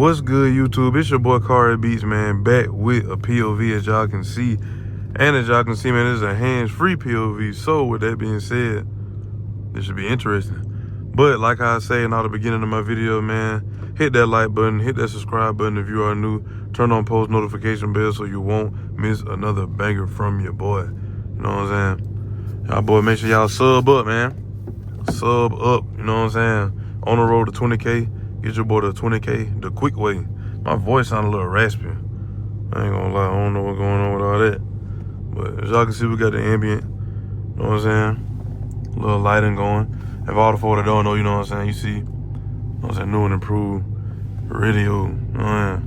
What's good, YouTube? It's your boy Kari Beats, man, back with a POV, as y'all can see. And as y'all can see, man, this is a hands-free POV. So with that being said, this should be interesting. But like I say in all the beginning of my video, man, hit that like button, hit that subscribe button if you are new, turn on post notification bell so you won't miss another banger from your boy. You know what I'm saying? Y'all boy, make sure y'all sub up, man. Sub up, you know what I'm saying? On the road to 20K. Get your boy to 20K the quick way. My voice sound a little raspy. I ain't gonna lie, I don't know what's going on with all that. But as y'all can see, we got the ambient, you know what I'm saying? A little lighting going. If all the folk that don't know, you know what I'm saying? You see, you know what I'm saying? New and improved radio, you know what I'm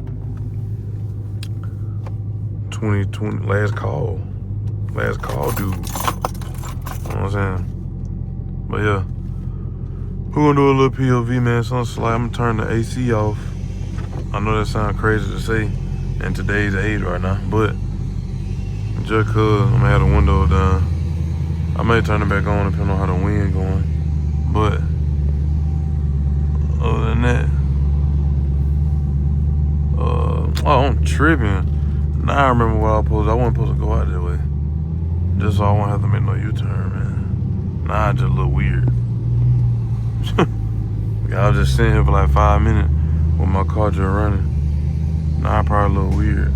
saying? 2020, last call, dude. You know what I'm saying? But yeah. We're gonna do a little POV, man, something slight. I'm gonna turn the AC off. I know that sounds crazy to say in today's age right now, but just cause I'm gonna have the window down. I may turn it back on depending on how the wind going. But other than that, oh, I'm tripping. Now I remember what I wasn't supposed to go out that way. Just so I won't have to make no U-turn, man. Nah, it's just a little weird. I was just sitting here for like 5 minutes with my car just running. Now I'm probably a little weird.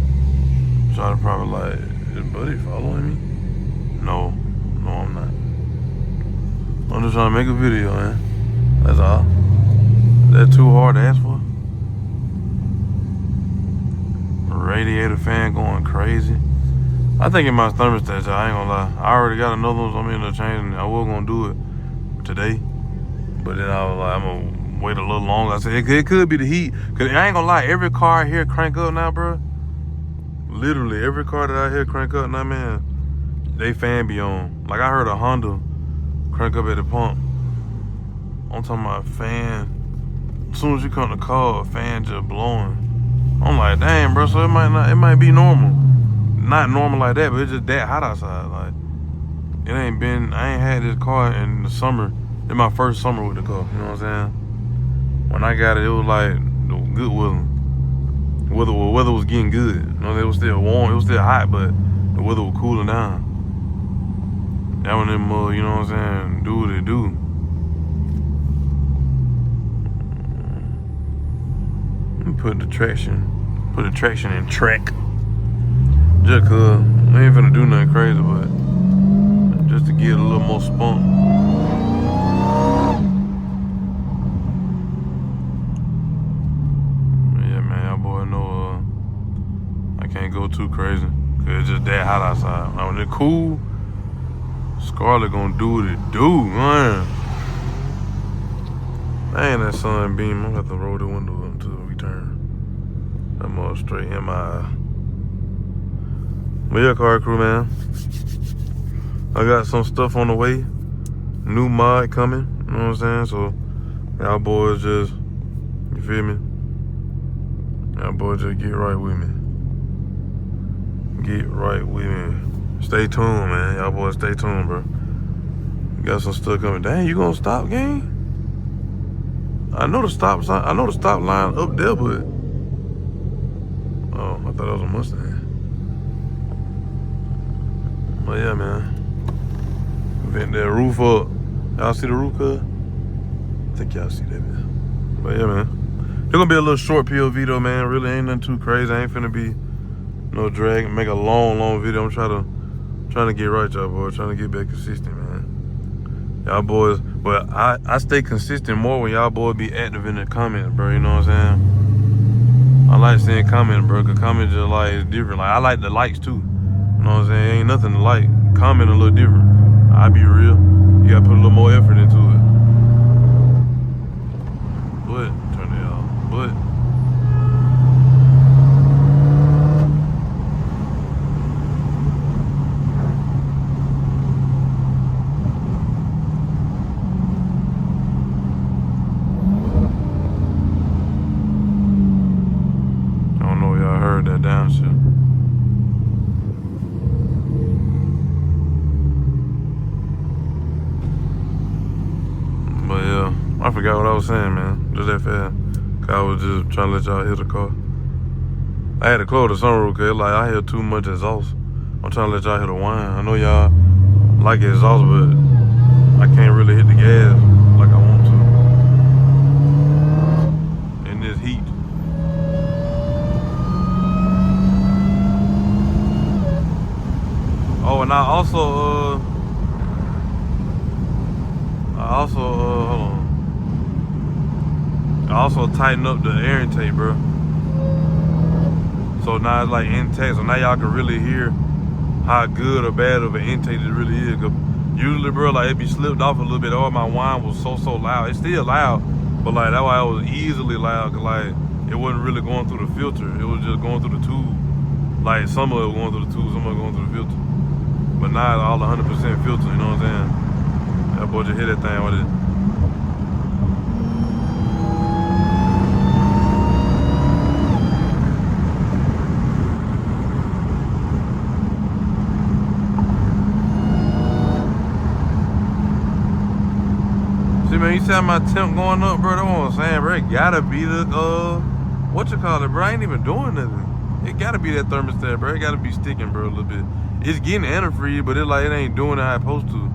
So I'm probably like, is Buddy following me? No, I'm not. I'm just trying to make a video, man. That's all. Is that too hard to ask for? Radiator fan going crazy. I think in my thermostat, y'all, I ain't gonna lie. I already got another one, so I'm in there changing. I was gonna do it today. But then I was like, I'm gonna wait a little longer. I said, it could be the heat. Cause I ain't gonna lie, every car I hear crank up now, bro. Literally, every car that I hear crank up now, man, they fan be on. Like I heard a Honda crank up at the pump. I'm talking about fan. As soon as you come to call, fan just blowing. I'm like, dang, bro, so it might be normal. Not normal like that, but it's just that hot outside. Like, I ain't had this car in the summer. It's my first summer with the car, you know what I'm saying? When I got it, it was like good weather. Weather was getting good. You know, it was still warm, it was still hot, but the weather was cooling down. That one them, you know what I'm saying, do what it do. Let me put the traction in track. Just cause, we ain't finna do nothing crazy, but just to get a little more spunk. Go too crazy, cause it's just that hot outside. Now when it's cool, Scarlett gonna do what it do, man. Dang, that sunbeam. I'm gonna have to roll the window up until we turn. I'm all straight in my eye. But yeah, car crew, man, I got some stuff on the way. New mod coming, you know what I'm saying? So y'all boys just, you feel me? Y'all boys just get right with me. Get right with me. Stay tuned, man. Y'all boys stay tuned, bro. We got some stuff coming. Dang, you gonna stop, gang? I know the stop sign. I know the stop line up there, but oh, I thought that was a Mustang. But yeah, man. Vent that roof up. Y'all see the roof cut? I think y'all see that, man. But yeah, man. It's gonna be a little short POV though, man. Really ain't nothing too crazy. I ain't finna be no drag, make a long video. I'm trying to get right, y'all boys. Trying to get back consistent, man. Y'all boys, but I stay consistent more when y'all boys be active in the comments, bro. You know what I'm saying? I like seeing comments, bro, cause comments just like it's different. Like I like the likes too. You know what I'm saying? Ain't nothing to like. Comment a little different. I be real. You gotta put a little more effort into it. But turn it off. But that downshift. But yeah, I forgot what I was saying, man. Just that fast. I was just trying to let y'all hear the car. I had to close the sunroof because like I hear too much exhaust. I'm trying to let y'all hear the whine. I know y'all like exhaust, but I can't really hit the gas like I want to in this heat. Oh, and I also hold on. I also tighten up the air intake, bro. So now it's like intact. So now y'all can really hear how good or bad of an intake it really is. Cause usually, bro, like it be slipped off a little bit. Or my whine was so loud. It's still loud, but like that's why it was easily loud. Cause like it wasn't really going through the filter. It was just going through the tube. Like some of it was going through the tube, some of it going through the filter. But now it's all 100% filter. You know what I'm saying? That boy just hit that thing with it. See, man, you see how my temp going up, bro? That's what I'm saying, bro. It gotta be the, what you call it, bro? I ain't even doing nothing. It gotta be that thermostat, bro. It gotta be sticking, bro, a little bit. It's getting antifreeze, but it ain't doing it how it's supposed to.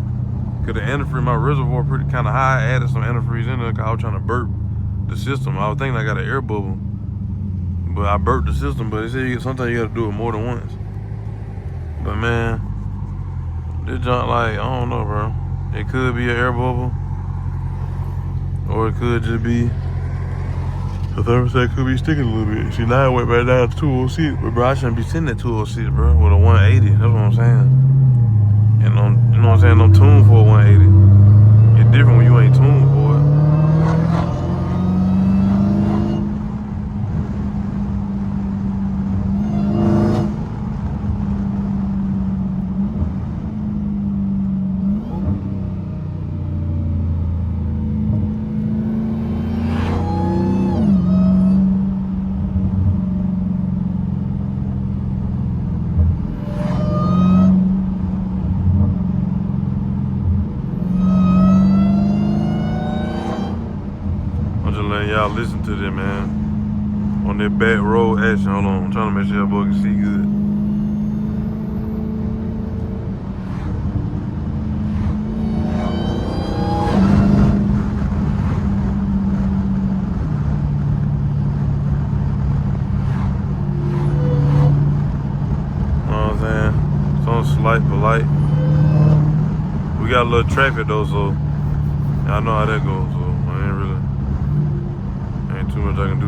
Cause the antifreeze, my reservoir pretty kind of high. I added some antifreeze in there cause I was trying to burp the system. I was thinking I got an air bubble, but I burped the system. But it said sometimes you gotta do it more than once. But man, this junk, like, I don't know, bro. It could be an air bubble, or it could just be the thermostat could be sticking a little bit. See, now it went back down to 206, but bro, I shouldn't be sitting at 206, bro, with a 180. That's what I'm saying. And you know what I'm saying? I'm tuned for a 180. It's different when you ain't tuned for it. Y'all listen to this, man. On that back road action. Hold on, I'm trying to make sure y'all boys can see good. You know what I'm saying? Some slight but light. We got a little traffic though, so y'all know how that goes. So I ain't really. Ain't too much I can do.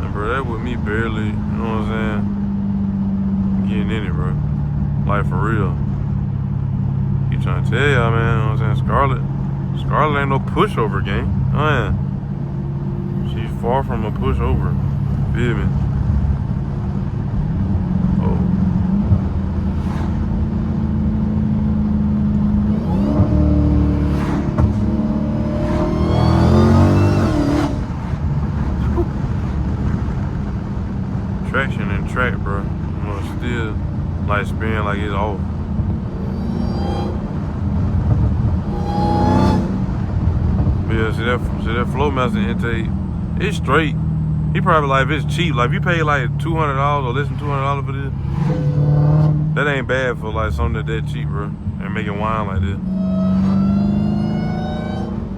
And bro, that with me barely, you know what I'm saying? Getting in it, bro. Like for real. He trying to tell y'all, man, you know what I'm saying? Scarlett ain't no pushover game. Oh yeah. She's far from a pushover. Feel me? Traction and track, bro. I'm gonna still like spin like it's off. But yeah, see that Flowmaster intake, it's straight. He probably like, if it's cheap, like if you pay like $200 or less than $200 for this, that ain't bad for like something that cheap, bro, and making wine like this.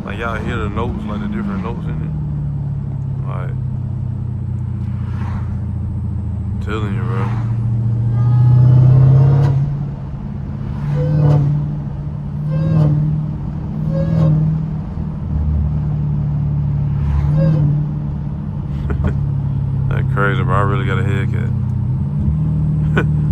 Like y'all hear the notes, like the different notes in it. Like, I'm telling you, bro. That crazy, bro. I really got a Hellcat.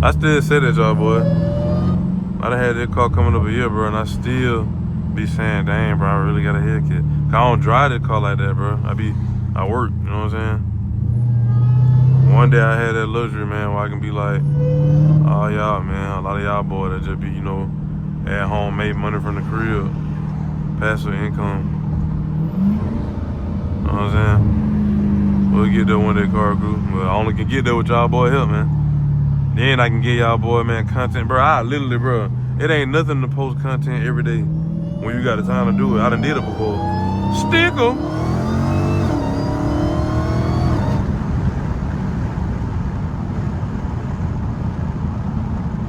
I still say that, y'all, boy. I done had that car coming up a year, bro, and I still be saying, dang, bro, I really got a Hellcat. Cause I don't drive that car like that, bro. I work, you know what I'm saying? One day I had that luxury, man, where I can be like, oh, y'all, man, a lot of y'all boys that just be, you know, at home, make money from the crib, passive income. You know what I'm saying? We'll get there one day, car crew. But I only can get there with y'all boy help, man. Then I can get y'all boy, man, content. Bro, I literally, bro, it ain't nothing to post content every day when you got the time to do it. I done did it before. Stickle.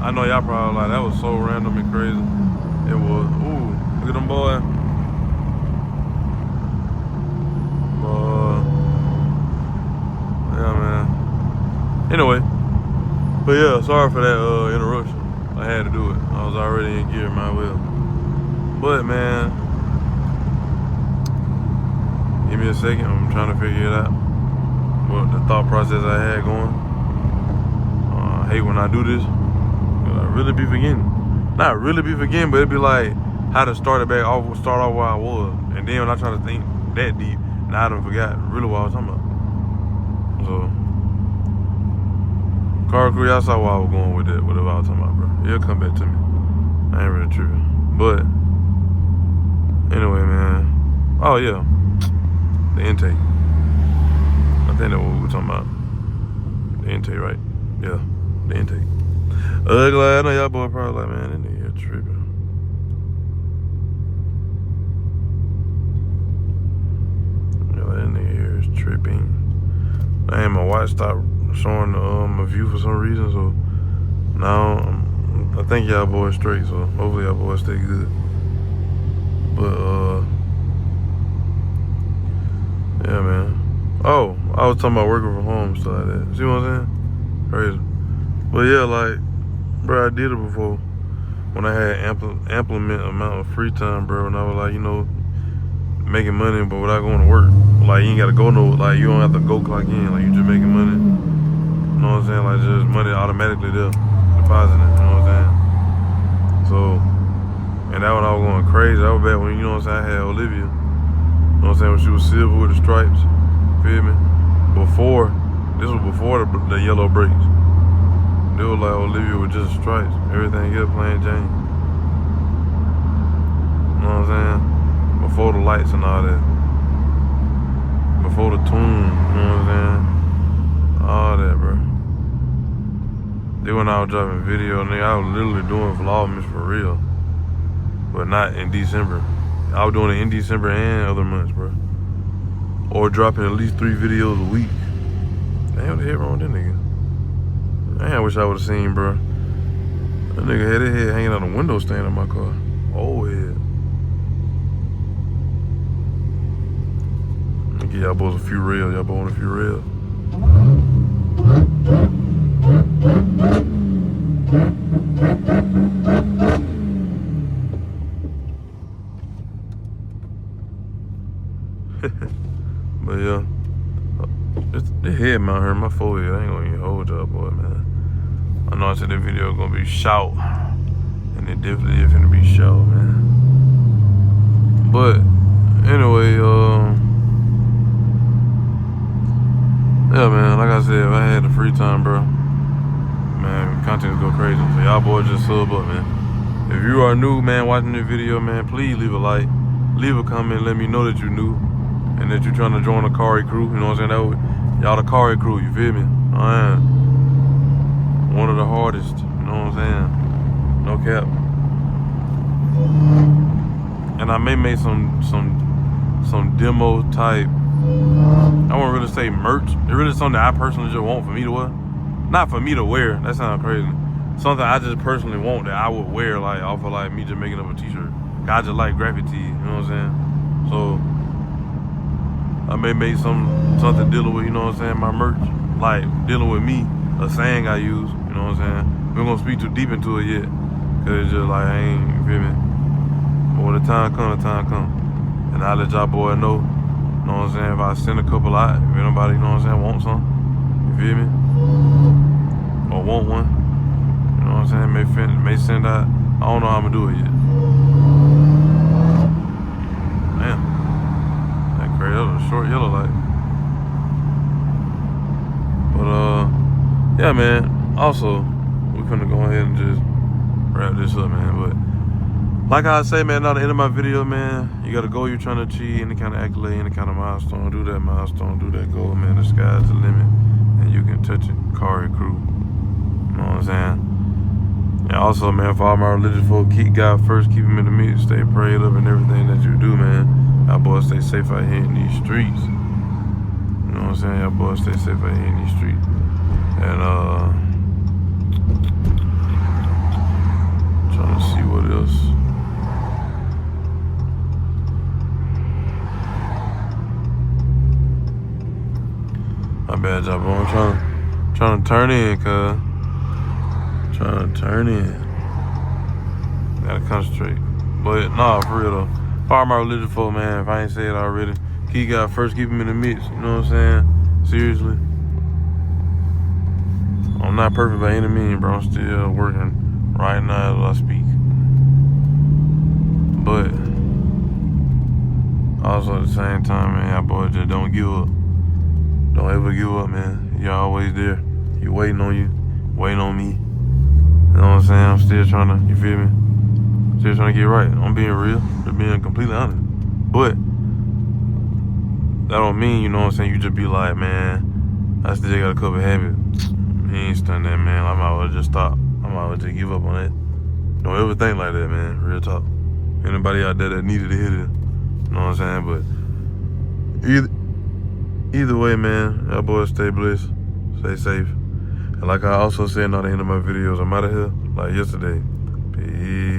I know y'all probably like, that was so random and crazy. It was. Ooh, look at them boy. Yeah, man. Anyway, but yeah, sorry for that interruption. I had to do it. I was already in gear, my will. But man, give me a second. I'm trying to figure it out. What the thought process I had going. I hate when I do this. I really be forgetting. Not really be forgetting, but it'd be like how to start off where I was. And then when I try to think that deep, now I done forgot really what I was talking about. So, car crew, y'all saw where I was going with that, whatever I was talking about, bro. It'll come back to me. I ain't really tripping. But, anyway, man. Oh, yeah. The intake. I think that's what we were talking about. The intake, right? Yeah, the intake. Ugly, I know y'all boy probably like, man, that nigga tripping. Yeah, that nigga here is tripping. And my watch stopped showing a view for some reason, so now I think y'all boys straight, so hopefully y'all boys stay good. But yeah, man. Oh, I was talking about working from home and stuff like that. See what I'm saying? Crazy. But yeah, like, bro, I did it before when I had ample amount of free time, bro. And I was like, you know, making money, but without going to work. Like, you ain't gotta go like, you don't have to go clock in. Like, you just making money. You know what I'm saying? Like, just money automatically there, depositing. You know what I'm saying? So, and that when I was going crazy. That was back when, you know what I'm saying, I had Olivia. You know what I'm saying? When she was silver with the stripes. Feel me? This was before the yellow brakes. It was like Olivia with just stripes. Everything here plain Jane. You know what I'm saying? Before the lights and all that. Before the tune, you know what I'm saying? All that, bro. Then when I was dropping video, nigga, I was literally doing vlogmas for real. But not in December. I was doing it in December and other months, bro. Or dropping at least 3 videos a week. Damn, what the hell wrong with that nigga? Man, I wish I would've seen, bro. That nigga had his head hanging out the window stand in my car. Oh, head. I'll give y'all boys a few reels. Y'all boys want a few reels. But yeah. This head mount hurt my forehead. I ain't gonna even hold y'all, boy, man. I know I said that video gonna be short, and it definitely is gonna be short, man. But anyway, yeah, man. Like I said, if I had the free time, bro, man, content would go crazy. So y'all boys just sub up, man. If you are new, man, watching this video, man, please leave a like, leave a comment, let me know that you're new, and that you're trying to join the Kari crew. You know what I'm saying? Y'all the Kari crew, you feel me? One of the hardest, you know what I'm saying? No cap. And I may make some demo type, I won't really say merch. It's really something that I personally just want for me to wear. Not for me to wear, that sounds crazy. Something I just personally want that I would wear, like off of like me just making up a t-shirt. I just like graphic tees, you know what I'm saying? So I may make something dealing with, you know what I'm saying, my merch, like dealing with me, a saying I use, you know what I'm saying? We ain't gonna speak too deep into it yet, cause it's just like, I ain't, you feel me? But when the time come, and I'll let y'all boy know, you know what I'm saying, if I send a couple out, if anybody, you know what I'm saying, want some, you feel me? Or want one, you know what I'm saying, may send out, I don't know how I'm gonna do it yet. Damn. That was a short yellow light. But yeah, man. Also, we're gonna go ahead and just wrap this up, man. But Like I say, man, at the end of my video, man, you got a goal you're trying to achieve, any kind of accolade, any kind of milestone, do that milestone, do that goal, man. The sky's the limit, and you can touch it, car and crew. You know what I'm saying? And also, man, for all my religious folk, keep God first, keep him in the midst, stay prayed up in everything that you do, man. Y'all boys stay safe out here in these streets. You know what I'm saying? Y'all boys stay safe out here in these streets. And, trying to see what else. My bad, y'all, bro. I'm trying to turn in, cuz. Trying to turn in. Gotta concentrate. But, nah, for real, though. Part of my religious folk, man, if I ain't say it already, keep God first, keep him in the midst. You know what I'm saying? Seriously. I'm not perfect by any means, bro. I'm still working right now as I speak. But, also at the same time, man, y'all boys just don't give up. Don't ever give up, man. You're always there. You waiting on you, waiting on me. You know what I'm saying? I'm still trying to, you feel me? Still trying to get right. I'm being real, just being completely honest. But that don't mean, you know what I'm saying, you just be like, man, I still got a couple habits. He ain't stunned that, man. I might well just stop. I might well just give up on that. Don't ever think like that, man. Real talk. Anybody out there that needed to hear it, you know what I'm saying? But either way, man, y'all boys stay blessed, stay safe. And like I also said at the end of my videos, I'm out of here like yesterday. Peace.